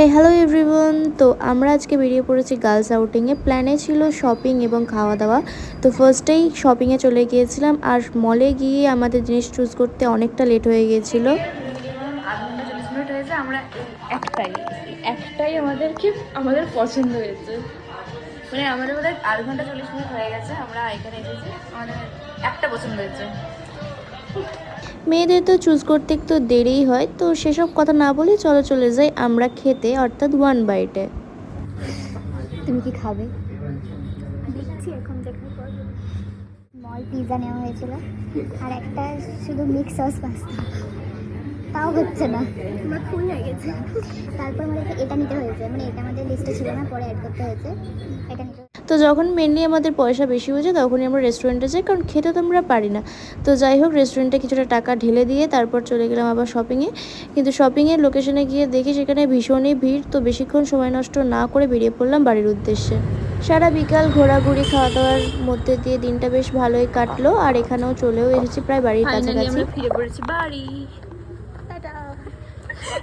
Hello everyone, তো আমরা আজকে বেরিয়ে পড়েছি গার্লস আউটিংয়ে। প্ল্যানে ছিল শপিং এবং খাওয়া দাওয়া। তো ফার্স্টেই শপিংয়ে চলে গিয়েছিলাম, আর মলে গিয়ে আমাদের জিনিস চুজ করতে অনেকটা লেট হয়ে গিয়েছিল। আধ ঘন্টা 40 মিনিট হয়েছে। আমরা একটাই আমাদের পছন্দ হয়েছে, মানে আমাদের বোধ হয় আধ ঘন্টা 40 মিনিট হয়ে গেছে আমরা এখানে এসেছি, আমাদের একটা পছন্দ হয়েছে। মেয়েদের তো চুজ করতে একটু দেরিই হয়, তো সেসব কথা না বলে চলো চলে যাই আমরা খেতে, অর্থাৎ ওয়ান বাইটে। তুমি কি খাবে? দেখছি এখন দেখার পর। মল পিৎজা নেওয়া হয়েছিল আর একটা শুধু মিক্স সস পাস্তা, তাও হচ্ছে না, আমার ফুল হয়ে গেছে। তারপর আমাদেরকে এটা নিতে হয়েছে, মানে এটা আমাদের লিস্টে ছিল না, পরে অ্যাড করতে হয়েছে, এটা নিতে। তো যখন মেনলি আমাদের পয়সা বেশি হয়েছে তখনই আমরা রেস্টুরেন্টে যাই, কারণ খেতে তো আমরা পারি না। তো যাই হোক, রেস্টুরেন্টে কিছুটা টাকা ঢেলে দিয়ে তারপর চলে গেলাম আবার শপিংয়ে। কিন্তু শপিংয়ের লোকেশনে গিয়ে দেখি সেখানে ভীষণই ভিড়, তো বেশিক্ষণ সময় নষ্ট না করে বেরিয়ে পড়লাম বাড়ির উদ্দেশ্যে। সারা বিকাল ঘোরাঘুরি খাওয়া দাওয়ার মধ্যে দিয়ে দিনটা বেশ ভালোই কাটলো, আর এখানেও চলেও এসেছি প্রায় বাড়ির কাছাকাছি। আমরা ফিরে পড়েছি বাড়ি।